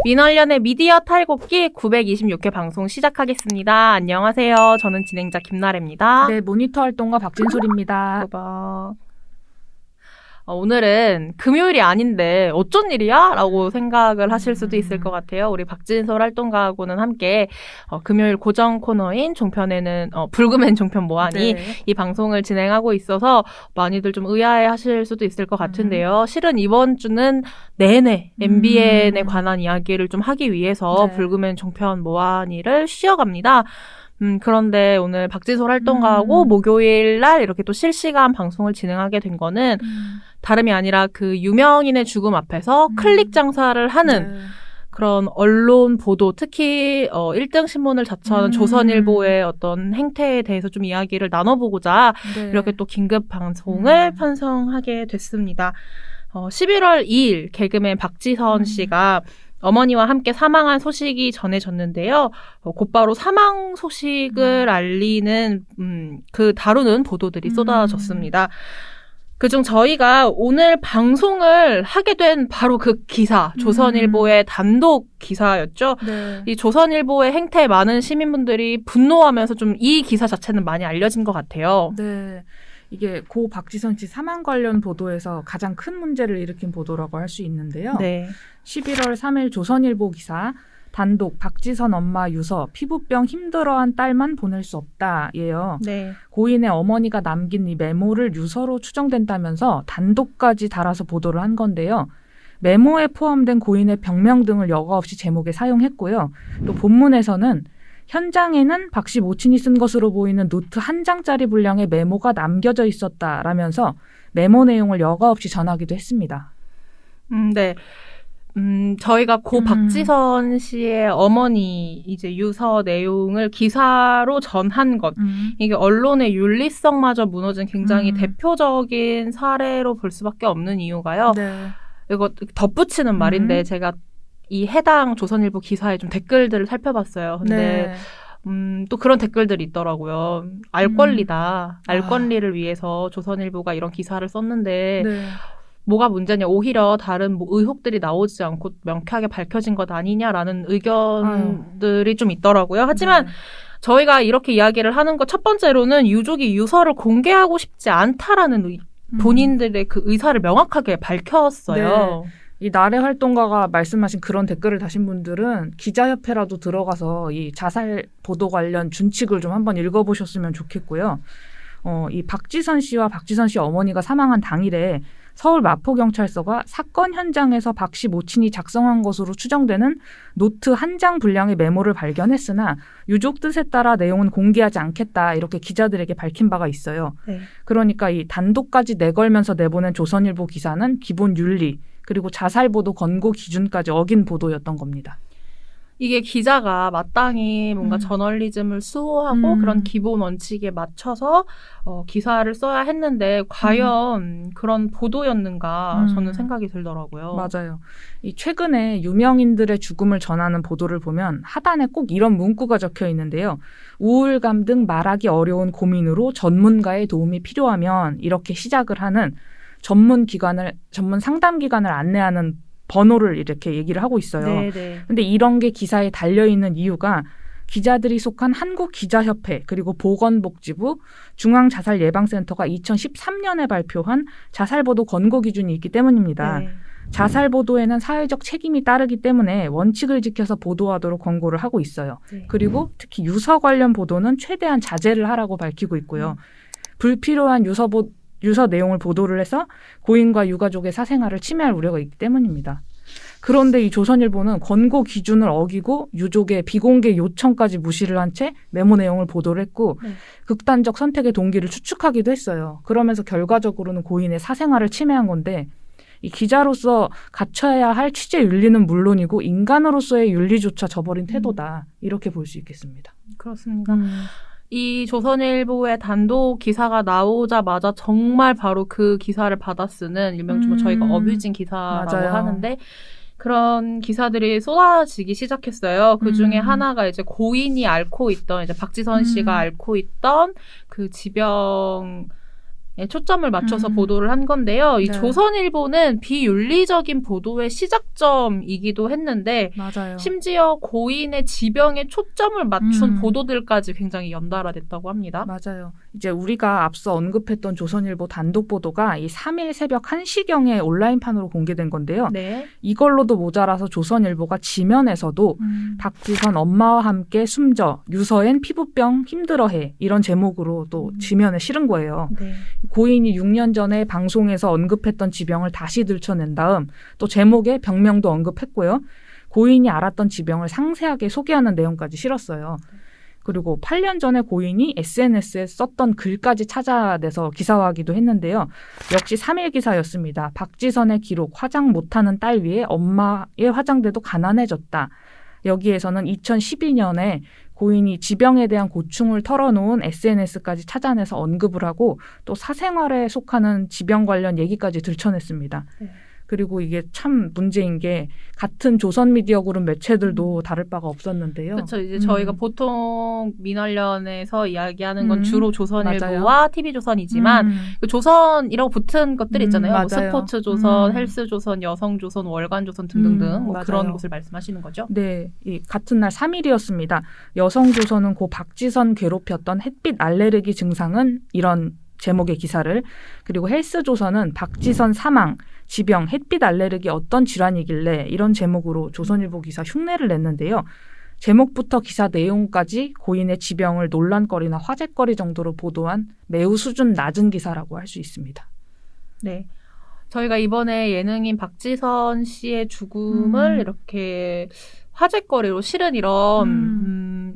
민원련의 미디어 탈곡기 926회 방송 시작하겠습니다. 안녕하세요. 저는 진행자 김나래입니다. 네, 모니터 활동가 박진솔입니다. 오늘은 금요일이 아닌데 어쩐 일이야? 라고 생각을 하실 수도 있을 것 같아요. 우리 박진솔 활동가하고는 함께 금요일 고정 코너인 종편에는 불금엔 종편 뭐하니 네. 이 방송을 진행하고 있어서 많이들 좀 의아해 하실 수도 있을 것 같은데요. 실은 이번 주는 내내 MBN에 관한 이야기를 좀 하기 위해서 네. 불금엔 종편 뭐하니를 쉬어갑니다. 그런데 오늘 박진솔 활동가하고 목요일 날 이렇게 또 실시간 방송을 진행하게 된 거는 다름이 아니라 그 유명인의 죽음 앞에서 클릭 장사를 하는 네. 그런 언론 보도, 특히 1등 신문을 자처하는 조선일보의 어떤 행태에 대해서 좀 이야기를 나눠보고자 네. 이렇게 또 긴급 방송을 편성하게 됐습니다. 11월 2일 개그맨 박지선 씨가 어머니와 함께 사망한 소식이 전해졌는데요. 곧바로 사망 소식을 알리는 그 다루는 보도들이 쏟아졌습니다. 그중 저희가 오늘 방송을 하게 된 바로 그 기사, 조선일보의 단독 기사였죠. 네. 이 조선일보의 행태에 많은 시민분들이 분노하면서 좀 이 기사 자체는 많이 알려진 것 같아요. 네. 이게 고 박지선 씨 사망 관련 보도에서 가장 큰 문제를 일으킨 보도라고 할 수 있는데요. 네. 11월 3일 조선일보 기사 단독 박지선 엄마 유서 피부병 힘들어한 딸만 보낼 수 없다 예요. 네. 고인의 어머니가 남긴 이 메모를 유서로 추정된다면서 단독까지 달아서 보도를 한 건데요. 메모에 포함된 고인의 병명 등을 여과 없이 제목에 사용했고요. 또 본문에서는 현장에는 박 씨 모친이 쓴 것으로 보이는 노트 한 장짜리 분량의 메모가 남겨져 있었다라면서 메모 내용을 여과 없이 전하기도 했습니다. 네. 저희가 고 박지선 씨의 어머니 이제 유서 내용을 기사로 전한 것. 이게 언론의 윤리성마저 무너진 굉장히 대표적인 사례로 볼 수밖에 없는 이유가요. 네. 이거 덧붙이는 말인데 제가 이 해당 조선일보 기사에 좀 댓글들을 살펴봤어요. 근데 또 그런 댓글들이 있더라고요. 알 권리다. 알 권리를 위해서 조선일보가 이런 기사를 썼는데 네. 뭐가 문제냐. 오히려 다른 의혹들이 나오지 않고 명쾌하게 밝혀진 것 아니냐라는 의견들이 좀 있더라고요. 하지만 저희가 이렇게 이야기를 하는 것 첫 번째로는 유족이 유서를 공개하고 싶지 않다라는 본인들의 그 의사를 명확하게 밝혔어요. 네. 이 나래 활동가가 말씀하신 그런 댓글을 다신 분들은 기자협회라도 들어가서 이 자살 보도 관련 준칙을 좀 한번 읽어보셨으면 좋겠고요. 이 박지선 씨와 박지선 씨 어머니가 사망한 당일에 서울 마포경찰서가 사건 현장에서 박 씨 모친이 작성한 것으로 추정되는 노트 한 장 분량의 메모를 발견했으나 유족 뜻에 따라 내용은 공개하지 않겠다 이렇게 기자들에게 밝힌 바가 있어요. 네. 그러니까 이 단독까지 내걸면서 내보낸 조선일보 기사는 기본 윤리 그리고 자살보도 권고 기준까지 어긴 보도였던 겁니다. 이게 기자가 마땅히 뭔가 저널리즘을 수호하고 그런 기본 원칙에 맞춰서 기사를 써야 했는데 과연 그런 보도였는가 저는 생각이 들더라고요. 맞아요. 이 최근에 유명인들의 죽음을 전하는 보도를 보면 하단에 꼭 이런 문구가 적혀 있는데요. 우울감 등 말하기 어려운 고민으로 전문가의 도움이 필요하면 이렇게 시작을 하는 전문 상담 기관을 안내하는 번호를 이렇게 얘기를 하고 있어요. 네네. 근데 이런 게 기사에 달려있는 이유가 기자들이 속한 한국기자협회 그리고 보건복지부 중앙자살예방센터가 2013년에 발표한 자살보도 권고 기준이 있기 때문입니다. 네. 자살보도에는 사회적 책임이 따르기 때문에 원칙을 지켜서 보도하도록 권고를 하고 있어요. 네. 그리고 특히 유서 관련 보도는 최대한 자제를 하라고 밝히고 있고요. 불필요한 유서 내용을 보도를 해서 고인과 유가족의 사생활을 침해할 우려가 있기 때문입니다. 그런데 이 조선일보는 권고 기준을 어기고 유족의 비공개 요청까지 무시를 한 채 메모 내용을 보도를 했고 극단적 선택의 동기를 추측하기도 했어요. 그러면서 결과적으로는 고인의 사생활을 침해한 건데 이 기자로서 갖춰야 할 취재 윤리는 물론이고 인간으로서의 윤리조차 저버린 태도다. 이렇게 볼 수 있겠습니다. 그렇습니다. 이 조선일보의 단독 기사가 나오자마자 정말 바로 그 기사를 받아 쓰는 일명 저희가 어뷰징 기사라고 맞아요. 하는데 그런 기사들이 쏟아지기 시작했어요. 그 중에 하나가 이제 고인이 앓고 있던 이제 박지선 씨가 앓고 있던 그 그 지병 초점을 맞춰서 보도를 한 건데요. 이 네. 조선일보는 비윤리적인 보도의 시작점이기도 했는데 맞아요. 심지어 고인의 지병에 초점을 맞춘 음. 보도들까지 굉장히 연달아됐다고 합니다. 맞아요. 이제 우리가 앞서 언급했던 조선일보 단독 보도가 이 3일 새벽 1시경에 온라인판으로 공개된 건데요. 네. 이걸로도 모자라서 조선일보가 지면에서도 박지선 엄마와 함께 숨져 유서엔 피부병 힘들어해 이런 제목으로 또 지면에 실은 거예요. 네. 고인이 6년 전에 방송에서 언급했던 지병을 다시 들춰낸 다음 또 제목에 병명도 언급했고요. 고인이 알았던 지병을 상세하게 소개하는 내용까지 실었어요. 그리고 8년 전에 고인이 SNS에 썼던 글까지 찾아내서 기사화하기도 했는데요. 역시 3일 기사였습니다. 박지선의 기록, 화장 못하는 딸 위에 엄마의 화장대도 가난해졌다. 여기에서는 2012년에 고인이 지병에 대한 고충을 털어놓은 SNS까지 찾아내서 언급을 하고 또 사생활에 속하는 지병 관련 얘기까지 들춰냈습니다. 네. 그리고 이게 참 문제인 게 같은 조선미디어그룹 매체들도 다를 바가 없었는데요. 그렇죠. 이제 저희가 보통 민원련에서 이야기하는 건 주로 조선일보와 맞아요. TV조선이지만 그 조선이라고 붙은 것들 있잖아요. 뭐 맞아요. 스포츠조선, 헬스조선, 여성조선, 월간조선 등등등 뭐 그런 맞아요. 곳을 말씀하시는 거죠. 네, 이 같은 날 3일이었습니다. 여성조선은 고 박지선 괴롭혔던 햇빛 알레르기 증상은 이런 제목의 기사를, 그리고 헬스조선은 박지선 사망, 지병, 햇빛 알레르기 어떤 질환이길래 이런 제목으로 조선일보 기사 흉내를 냈는데요. 제목부터 기사 내용까지 고인의 지병을 논란거리나 화제거리 정도로 보도한 매우 수준 낮은 기사라고 할 수 있습니다. 네. 저희가 이번에 예능인 박지선 씨의 죽음을 이렇게 화제거리로 실은 이런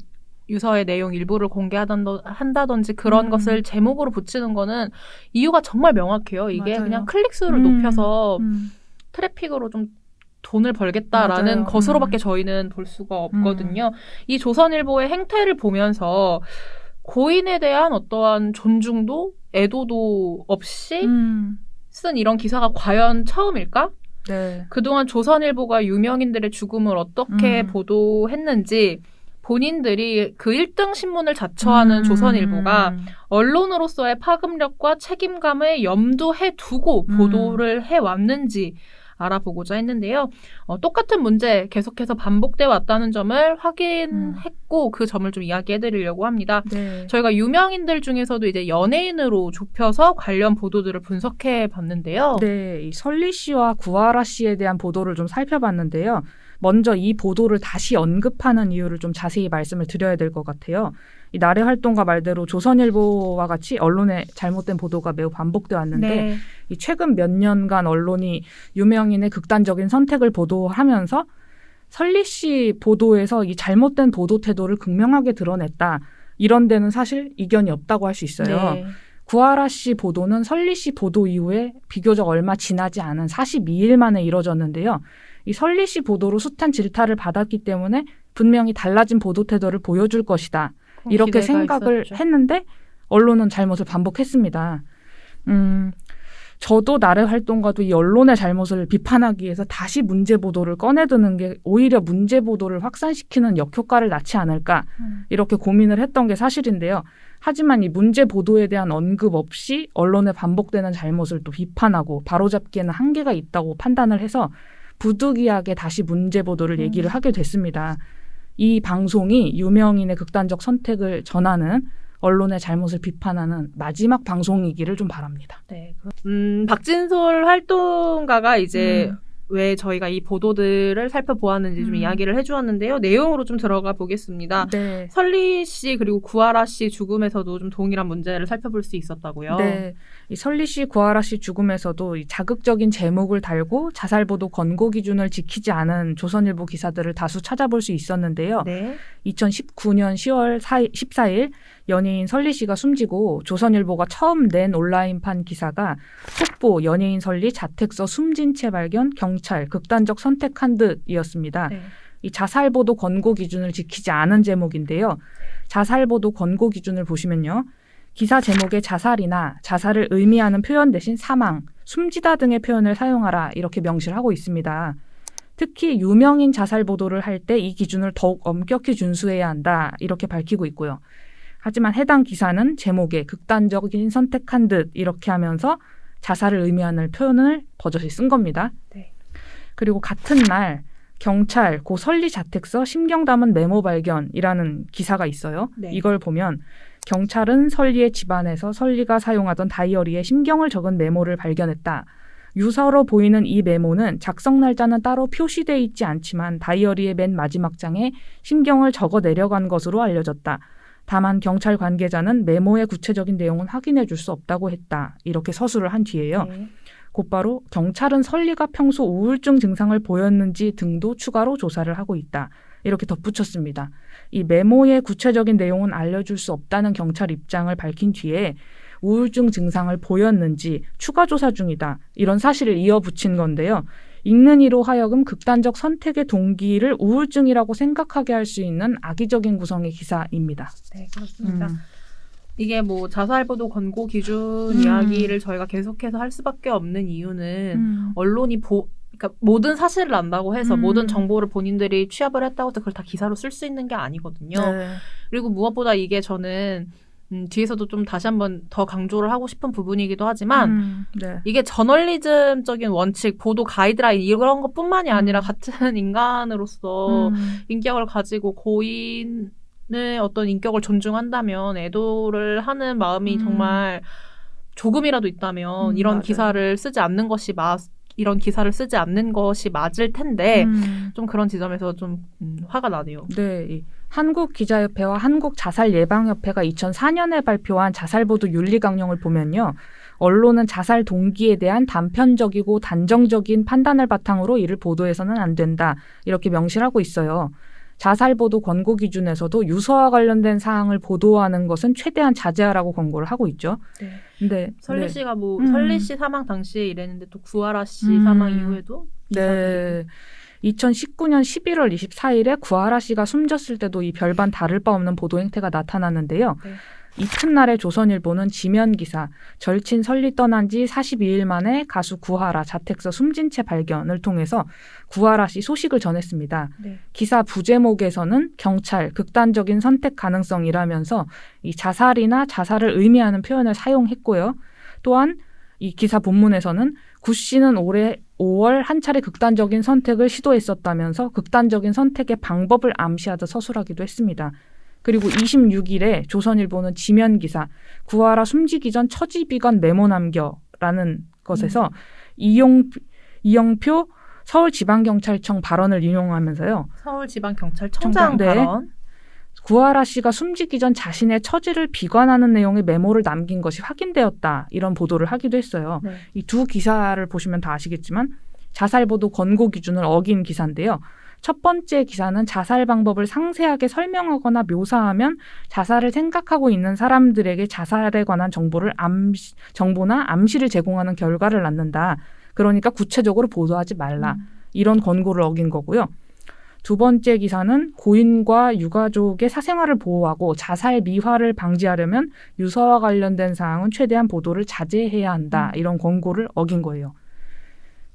유서의 내용 일부를 공개한다든지 그런 것을 제목으로 붙이는 거는 이유가 정말 명확해요. 이게 맞아요. 그냥 클릭수를 높여서 트래픽으로 좀 돈을 벌겠다라는 맞아요. 것으로밖에 저희는 볼 수가 없거든요. 이 조선일보의 행태를 보면서 고인에 대한 어떠한 존중도 애도도 없이 쓴 이런 기사가 과연 처음일까? 네. 그동안 조선일보가 유명인들의 죽음을 어떻게 보도했는지 본인들이 그 1등 신문을 자처하는 조선일보가 언론으로서의 파급력과 책임감을 염두에 두고 보도를 해왔는지 알아보고자 했는데요. 똑같은 문제 계속해서 반복돼 왔다는 점을 확인했고 그 점을 좀 이야기해드리려고 합니다. 네. 저희가 유명인들 중에서도 이제 연예인으로 좁혀서 관련 보도들을 분석해봤는데요. 네, 이 설리 씨와 구하라 씨에 대한 보도를 좀 살펴봤는데요. 먼저 이 보도를 다시 언급하는 이유를 좀 자세히 말씀을 드려야 될 것 같아요. 이 나래 활동가 말대로 조선일보와 같이 언론의 잘못된 보도가 매우 반복돼 왔는데 네. 이 최근 몇 년간 언론이 유명인의 극단적인 선택을 보도하면서 설리 씨 보도에서 이 잘못된 보도 태도를 극명하게 드러냈다. 이런 데는 사실 이견이 없다고 할 수 있어요. 네. 구하라 씨 보도는 설리 씨 보도 이후에 비교적 얼마 지나지 않은 42일 만에 이뤄졌는데요. 이 설리 씨 보도로 숱한 질타를 받았기 때문에 분명히 달라진 보도 태도를 보여줄 것이다. 이렇게 생각을 했는데 언론은 잘못을 반복했습니다. 저도 나래 활동가도 이 언론의 잘못을 비판하기 위해서 다시 문제 보도를 꺼내드는 게 오히려 문제 보도를 확산시키는 역효과를 낳지 않을까 이렇게 고민을 했던 게 사실인데요. 하지만 이 문제 보도에 대한 언급 없이 언론에 반복되는 잘못을 또 비판하고 바로잡기에는 한계가 있다고 판단을 해서 부득이하게 다시 문제 보도를 얘기를 하게 됐습니다. 이 방송이 유명인의 극단적 선택을 전하는 언론의 잘못을 비판하는 마지막 방송이기를 좀 바랍니다. 네. 박진솔 활동가가 이제 왜 저희가 이 보도들을 살펴보았는지 좀 이야기를 해주었는데요. 내용으로 좀 들어가 보겠습니다. 네. 설리 씨 그리고 구하라 씨 죽음에서도 좀 동일한 문제를 살펴볼 수 있었다고요. 네. 이 설리 씨, 구하라 씨 죽음에서도 이 자극적인 제목을 달고 자살보도 권고 기준을 지키지 않은 조선일보 기사들을 다수 찾아볼 수 있었는데요. 네. 2019년 10월 14일 연예인 설리 씨가 숨지고 조선일보가 처음 낸 온라인판 기사가 속보 연예인 설리 자택서 숨진 채 발견 경찰 극단적 선택한 듯이었습니다. 네. 이 자살보도 권고 기준을 지키지 않은 제목인데요. 자살보도 권고 기준을 보시면요. 기사 제목에 자살이나 자살을 의미하는 표현 대신 사망, 숨지다 등의 표현을 사용하라 이렇게 명시를 하고 있습니다. 특히 유명인 자살 보도를 할 때 이 기준을 더욱 엄격히 준수해야 한다 이렇게 밝히고 있고요. 하지만 해당 기사는 제목에 극단적인 선택한 듯 이렇게 하면서 자살을 의미하는 표현을 버젓이 쓴 겁니다. 네. 그리고 같은 날 경찰 고 설리 자택서 심경 담은 메모 발견이라는 기사가 있어요. 네. 이걸 보면 경찰은 설리의 집안에서 설리가 사용하던 다이어리에 심경을 적은 메모를 발견했다. 유서로 보이는 이 메모는 작성 날짜는 따로 표시되어 있지 않지만 다이어리의 맨 마지막 장에 심경을 적어 내려간 것으로 알려졌다. 다만 경찰 관계자는 메모의 구체적인 내용은 확인해 줄 수 없다고 했다. 이렇게 서술을 한 뒤에요. 네. 곧바로 경찰은 설리가 평소 우울증 증상을 보였는지 등도 추가로 조사를 하고 있다. 이렇게 덧붙였습니다. 이 메모의 구체적인 내용은 알려줄 수 없다는 경찰 입장을 밝힌 뒤에 우울증 증상을 보였는지 추가 조사 중이다. 이런 사실을 이어붙인 건데요. 읽는 이로 하여금 극단적 선택의 동기를 우울증이라고 생각하게 할 수 있는 악의적인 구성의 기사입니다. 네, 그렇습니다. 이게 뭐 자살보도 권고 기준 이야기를 저희가 계속해서 할 수밖에 없는 이유는 언론이 그러니까 모든 사실을 안다고 해서 모든 정보를 본인들이 취합을 했다고 해서 그걸 다 기사로 쓸 수 있는 게 아니거든요. 네. 그리고 무엇보다 이게 저는 뒤에서도 좀 다시 한번 더 강조를 하고 싶은 부분이기도 하지만 네. 이게 저널리즘적인 원칙, 보도 가이드라인 이런 것뿐만이 아니라 같은 인간으로서 인격을 가지고 고인의 어떤 인격을 존중한다면 애도를 하는 마음이 정말 조금이라도 있다면 이런 맞아요. 기사를 쓰지 않는 것이 이런 기사를 쓰지 않는 것이 맞을 텐데 좀 그런 지점에서 좀 화가 나네요. 네. 한국기자협회와 한국자살예방협회가 2004년에 발표한 자살보도 윤리강령을 보면요. 언론은 자살 동기에 대한 단편적이고 단정적인 판단을 바탕으로 이를 보도해서는 안 된다. 이렇게 명시를 하고 있어요. 자살보도 권고 기준에서도 유서와 관련된 사항을 보도하는 것은 최대한 자제하라고 권고를 하고 있죠. 네. 근데 설리 씨가 설리 씨 사망 당시에 이랬는데 또 구하라 씨 사망 이후에도 네. 2019년 11월 24일에 구하라 씨가 숨졌을 때도 이 별반 다를 바 없는 보도 행태가 나타나는데요. 네. 이튿날에 조선일보는 지면 기사 절친 설리 떠난 지 42일 만에 가수 구하라 자택서 숨진 채 발견을 통해서 구하라 씨 소식을 전했습니다. 네. 기사 부제목에서는 경찰 극단적인 선택 가능성이라면서 이 자살이나 자살을 의미하는 표현을 사용했고요. 또한 이 기사 본문에서는 구 씨는 올해 5월 한 차례 극단적인 선택을 시도했었다면서 극단적인 선택의 방법을 암시하듯 서술하기도 했습니다. 그리고 26일에 조선일보는 지면 기사 구하라 숨지기 전 처지비건 메모 남겨라는 것에서 이영표 서울지방경찰청 발언을 인용하면서요. 서울지방경찰청장 발언. 구하라 씨가 숨지기 전 자신의 처지를 비관하는 내용의 메모를 남긴 것이 확인되었다. 이런 보도를 하기도 했어요. 네. 이 두 기사를 보시면 다 아시겠지만 자살보도 권고 기준을 어긴 기사인데요. 첫 번째 기사는 자살 방법을 상세하게 설명하거나 묘사하면 자살을 생각하고 있는 사람들에게 자살에 관한 정보나 암시를 제공하는 결과를 낳는다. 그러니까 구체적으로 보도하지 말라. 이런 권고를 어긴 거고요. 두 번째 기사는 고인과 유가족의 사생활을 보호하고 자살 미화를 방지하려면 유서와 관련된 사항은 최대한 보도를 자제해야 한다. 이런 권고를 어긴 거예요.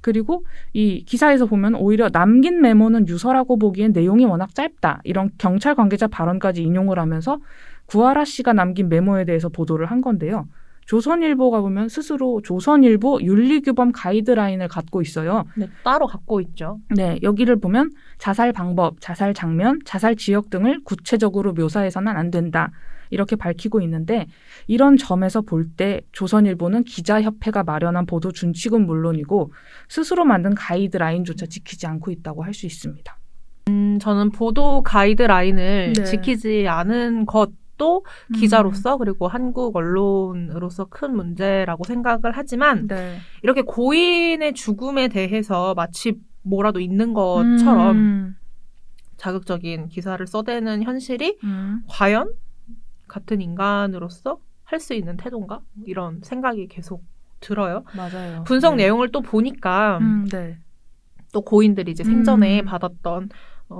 그리고 이 기사에서 보면 오히려 남긴 메모는 유서라고 보기엔 내용이 워낙 짧다. 이런 경찰 관계자 발언까지 인용을 하면서 구하라 씨가 남긴 메모에 대해서 보도를 한 건데요. 조선일보가 보면 스스로 조선일보 윤리규범 가이드라인을 갖고 있어요. 네, 따로 갖고 있죠. 네, 여기를 보면 자살 방법, 자살 장면, 자살 지역 등을 구체적으로 묘사해서는 안 된다. 이렇게 밝히고 있는데 이런 점에서 볼 때 조선일보는 기자협회가 마련한 보도 준칙은 물론이고 스스로 만든 가이드라인조차 지키지 않고 있다고 할 수 있습니다. 저는 보도 가이드라인을 네. 지키지 않은 것도 기자로서 그리고 한국 언론으로서 큰 문제라고 생각을 하지만 네. 이렇게 고인의 죽음에 대해서 마치 뭐라도 있는 것처럼 자극적인 기사를 써대는 현실이 과연 같은 인간으로서 할 수 있는 태도인가? 이런 생각이 계속 들어요. 맞아요. 분석 내용을 또 보니까 네. 또 고인들이 이제 생전에 받았던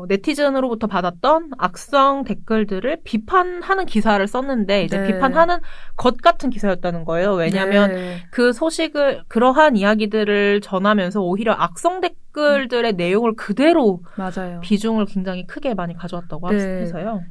네티즌으로부터 받았던 악성 댓글들을 비판하는 기사를 썼는데 이제 네. 비판하는 것 같은 기사였다는 거예요. 왜냐하면 그 소식을 그러한 이야기들을 전하면서 오히려 악성 댓글들의 내용을 그대로 맞아요. 비중을 굉장히 크게 많이 가져왔다고 네. 해서요.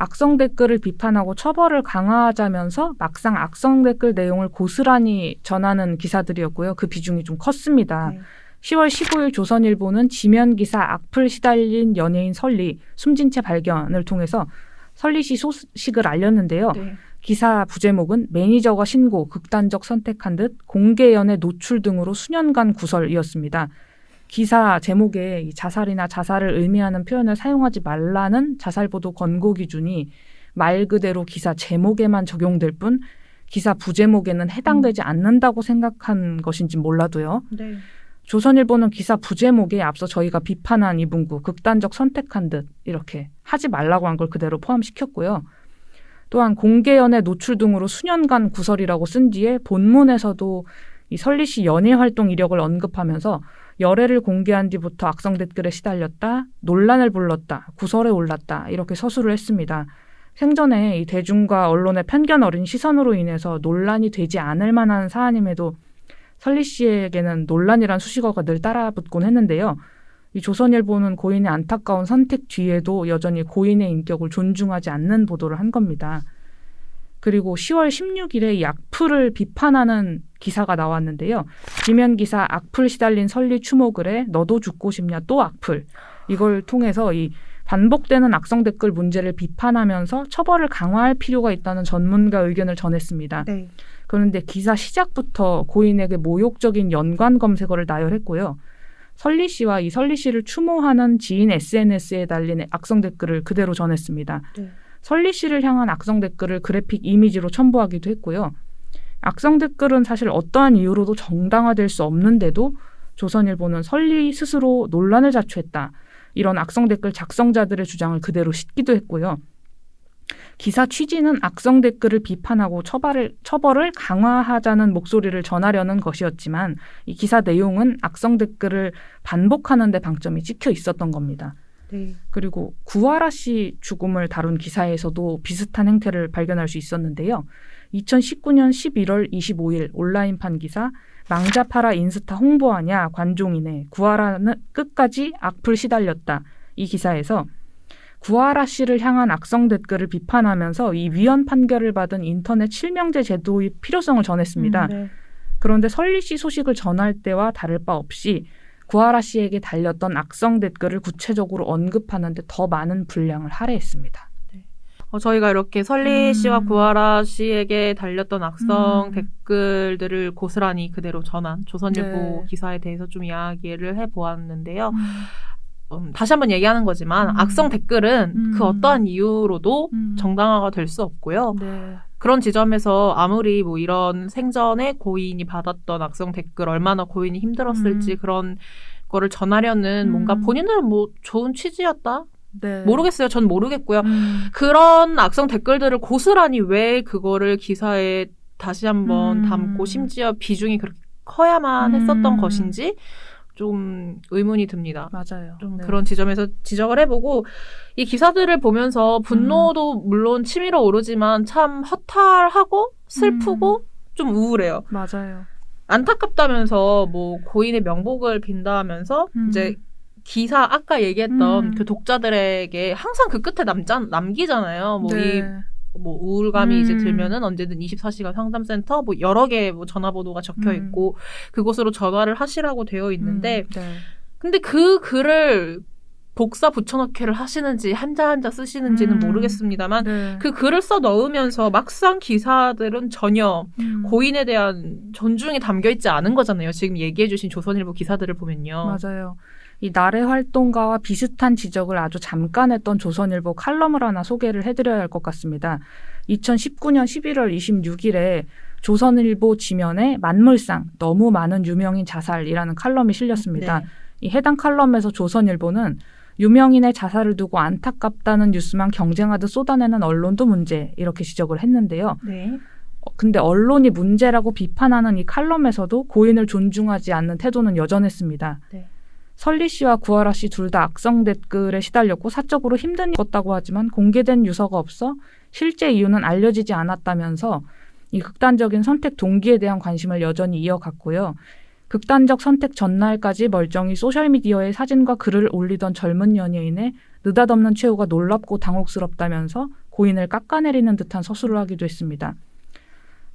악성 댓글을 비판하고 처벌을 강화하자면서 막상 악성 댓글 내용을 고스란히 전하는 기사들이었고요. 그 비중이 좀 컸습니다. 네. 10월 15일 조선일보는 지면 기사 악플 시달린 연예인 설리 숨진 채 발견을 통해서 설리 씨 소식을 알렸는데요. 네. 기사 부제목은 매니저가 신고, 극단적 선택한 듯 공개 연애 노출 등으로 수년간 구설이었습니다. 기사 제목에 자살이나 자살을 의미하는 표현을 사용하지 말라는 자살보도 권고 기준이 말 그대로 기사 제목에만 적용될 뿐 기사 부제목에는 해당되지 않는다고 생각한 것인지 몰라도요. 네. 조선일보는 기사 부제목에 앞서 저희가 비판한 이 문구 극단적 선택한 듯 이렇게 하지 말라고 한 걸 그대로 포함시켰고요. 또한 공개연애 노출 등으로 수년간 구설이라고 쓴 뒤에 본문에서도 이 설리 씨 연예 활동 이력을 언급하면서 열애를 공개한 뒤부터 악성 댓글에 시달렸다, 논란을 불렀다, 구설에 올랐다 이렇게 서술을 했습니다. 생전에 이 대중과 언론의 편견 어린 시선으로 인해서 논란이 되지 않을 만한 사안임에도 설리 씨에게는 논란이란 수식어가 늘 따라붙곤 했는데요. 이 조선일보는 고인의 안타까운 선택 뒤에도 여전히 고인의 인격을 존중하지 않는 보도를 한 겁니다. 그리고 10월 16일에 이 악플을 비판하는 기사가 나왔는데요. 지면 기사 악플 시달린 설리 추모글에 너도 죽고 싶냐 또 악플. 이걸 통해서 이 반복되는 악성 댓글 문제를 비판하면서 처벌을 강화할 필요가 있다는 전문가 의견을 전했습니다. 네. 그런데 기사 시작부터 고인에게 모욕적인 연관 검색어를 나열했고요. 설리 씨와 이 설리 씨를 추모하는 지인 SNS에 달린 악성 댓글을 그대로 전했습니다. 네. 설리 씨를 향한 악성 댓글을 그래픽 이미지로 첨부하기도 했고요. 악성 댓글은 사실 어떠한 이유로도 정당화될 수 없는데도 조선일보는 설리 스스로 논란을 자초했다. 이런 악성 댓글 작성자들의 주장을 그대로 싣기도 했고요. 기사 취지는 악성 댓글을 비판하고 처벌을 강화하자는 목소리를 전하려는 것이었지만 이 기사 내용은 악성 댓글을 반복하는 데 방점이 찍혀 있었던 겁니다. 네. 그리고 구하라 씨 죽음을 다룬 기사에서도 비슷한 행태를 발견할 수 있었는데요. 2019년 11월 25일 온라인판 기사 망자파라 인스타 홍보하냐 관종이네 구하라는 끝까지 악플 시달렸다. 이 기사에서 구하라 씨를 향한 악성 댓글을 비판하면서 이 위헌 판결을 받은 인터넷 실명제 제도의 필요성을 전했습니다. 네. 그런데 설리 씨 소식을 전할 때와 다를 바 없이 구하라 씨에게 달렸던 악성 댓글을 구체적으로 언급하는데 더 많은 분량을 할애했습니다. 저희가 이렇게 설리 씨와 구하라 씨에게 달렸던 악성 댓글들을 고스란히 그대로 전한 조선일보 네. 기사에 대해서 좀 이야기를 해보았는데요. 다시 한번 얘기하는 거지만 악성 댓글은 그 어떠한 이유로도 정당화가 될 수 없고요. 네. 그런 지점에서 아무리 뭐 이런 생전에 고인이 받았던 악성 댓글 얼마나 고인이 힘들었을지 그런 거를 전하려는 뭔가 본인들은 뭐 좋은 취지였다? 네. 모르겠어요. 전 모르겠고요. 그런 악성 댓글들을 고스란히 왜 그거를 기사에 다시 한번 담고 심지어 비중이 그렇게 커야만 했었던 것인지 좀 의문이 듭니다. 맞아요. 좀 네. 그런 지점에서 지적을 해보고 이 기사들을 보면서 분노도 물론 치밀어 오르지만 참 허탈하고 슬프고 좀 우울해요. 맞아요. 안타깝다면서 뭐 고인의 명복을 빈다면서 이제 기사 아까 얘기했던 그 독자들에게 항상 그 끝에 남기잖아요. 뭐 이 네. 뭐 우울감이 이제 들면은 언제든 24시간 상담센터 뭐 여러 개의 뭐 전화번호가 적혀 있고 그곳으로 전화를 하시라고 되어 있는데 네. 근데 그 글을 복사 붙여넣기를 하시는지 한자 쓰시는지는 모르겠습니다만 네. 그 글을 써 넣으면서 막상 기사들은 전혀 고인에 대한 존중이 담겨 있지 않은 거잖아요. 지금 얘기해 주신 조선일보 기사들을 보면요. 맞아요. 이 날의 활동가와 비슷한 지적을 아주 잠깐 했던 조선일보 칼럼을 하나 소개를 해드려야 할 것 같습니다. 2019년 11월 26일에 조선일보 지면에 만물상 너무 많은 유명인 자살이라는 칼럼이 실렸습니다. 네. 이 해당 칼럼에서 조선일보는 유명인의 자살을 두고 안타깝다는 뉴스만 경쟁하듯 쏟아내는 언론도 문제 이렇게 지적을 했는데요. 네. 근데 언론이 문제라고 비판하는 이 칼럼에서도 고인을 존중하지 않는 태도는 여전했습니다. 네. 설리 씨와 구하라 씨 둘 다 악성 댓글에 시달렸고 사적으로 힘든 일이었다고 하지만 공개된 유서가 없어 실제 이유는 알려지지 않았다면서 이 극단적인 선택 동기에 대한 관심을 여전히 이어갔고요. 극단적 선택 전날까지 멀쩡히 소셜미디어에 사진과 글을 올리던 젊은 연예인의 느닷없는 최후가 놀랍고 당혹스럽다면서 고인을 깎아내리는 듯한 서술을 하기도 했습니다.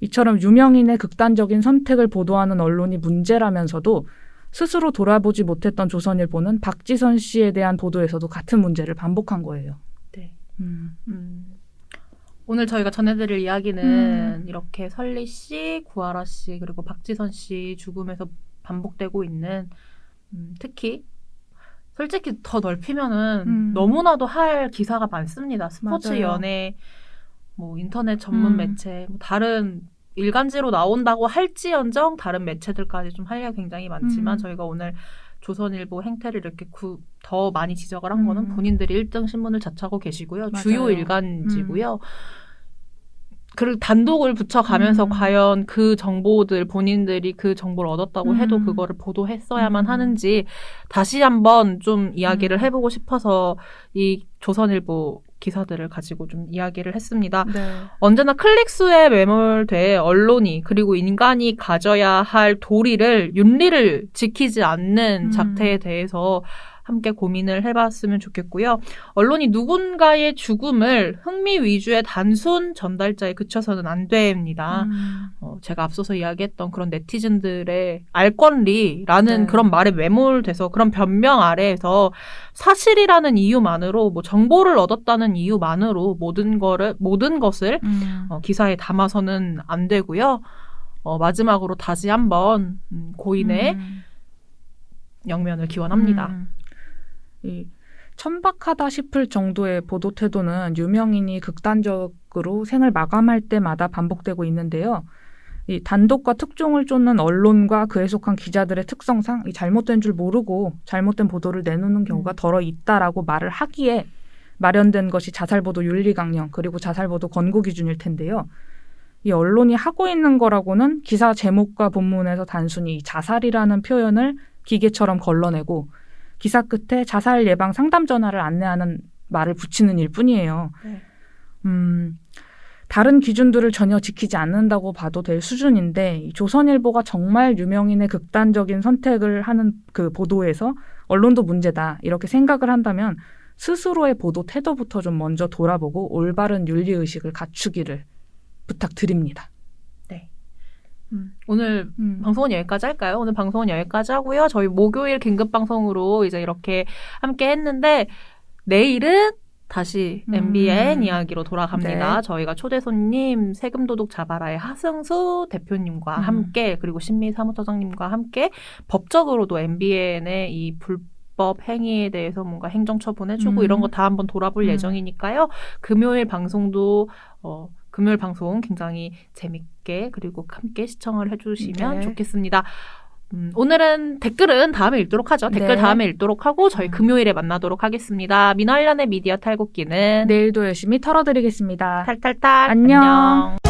이처럼 유명인의 극단적인 선택을 보도하는 언론이 문제라면서도 스스로 돌아보지 못했던 조선일보는 박지선 씨에 대한 보도에서도 같은 문제를 반복한 거예요. 네. 오늘 저희가 전해드릴 이야기는 이렇게 설리 씨, 구하라 씨, 그리고 박지선 씨 죽음에서 반복되고 있는 특히 솔직히 더 넓히면은 너무나도 할 기사가 많습니다. 스포츠, 맞아요. 연예, 뭐 인터넷 전문 매체, 뭐 다른 일간지로 나온다고 할지언정 다른 매체들까지 좀 할 얘기가 굉장히 많지만 저희가 오늘 조선일보 행태를 이렇게 더 많이 지적을 한 거는 본인들이 1등 신문을 자처하고 계시고요. 맞아요. 주요 일간지고요. 그리고 단독을 붙여가면서 과연 그 정보들, 본인들이 그 정보를 얻었다고 해도 그거를 보도했어야만 하는지 다시 한번 좀 이야기를 해보고 싶어서 이 조선일보 기사들을 가지고 좀 이야기를 했습니다. 네. 언제나 클릭수에 매몰돼 언론이 그리고 인간이 가져야 할 도리를, 윤리를 지키지 않는 작태에 대해서 함께 고민을 해봤으면 좋겠고요. 언론이 누군가의 죽음을 흥미 위주의 단순 전달자에 그쳐서는 안 됩니다. 제가 앞서서 이야기했던 그런 네티즌들의 알 권리라는 네. 그런 말에 매몰돼서 그런 변명 아래에서 사실이라는 이유만으로 뭐 정보를 얻었다는 이유만으로 모든 것을 기사에 담아서는 안 되고요. 마지막으로 다시 한번 고인의 영면을 기원합니다. 이 천박하다 싶을 정도의 보도 태도는 유명인이 극단적으로 생을 마감할 때마다 반복되고 있는데요. 이 단독과 특종을 쫓는 언론과 그에 속한 기자들의 특성상 이 잘못된 줄 모르고 잘못된 보도를 내놓는 경우가 덜어 있다라고 말을 하기에 마련된 것이 자살보도 윤리강령 그리고 자살보도 권고 기준일 텐데요. 이 언론이 하고 있는 거라고는 기사 제목과 본문에서 단순히 자살이라는 표현을 기계처럼 걸러내고 기사 끝에 자살 예방 상담 전화를 안내하는 말을 붙이는 일뿐이에요. 네. 다른 기준들을 전혀 지키지 않는다고 봐도 될 수준인데 이 조선일보가 정말 유명인의 극단적인 선택을 하는 그 보도에서 언론도 문제다 이렇게 생각을 한다면 스스로의 보도 태도부터 좀 먼저 돌아보고 올바른 윤리의식을 갖추기를 부탁드립니다. 네. 오늘 방송은 여기까지 할까요? 오늘 방송은 여기까지 하고요. 저희 목요일 긴급방송으로 이제 이렇게 함께 했는데 내일은 다시 MBN 이야기로 돌아갑니다. 네. 저희가 초대 손님 세금도둑 잡아라의 하승수 대표님과 함께 그리고 신미 사무처장님과 함께 법적으로도 MBN의 이 불법 행위에 대해서 뭔가 행정처분해주고 이런 거 다 한번 돌아볼 예정이니까요. 금요일 방송도 금요일 방송 굉장히 재밌게 그리고 함께 시청을 해주시면 네. 좋겠습니다. 오늘은 댓글은 다음에 읽도록 하죠. 댓글 네. 다음에 읽도록 하고 저희 금요일에 만나도록 하겠습니다. 민화일련의 미디어 탈곡기는 내일도 열심히 털어드리겠습니다. 탈탈탈 안녕. 안녕.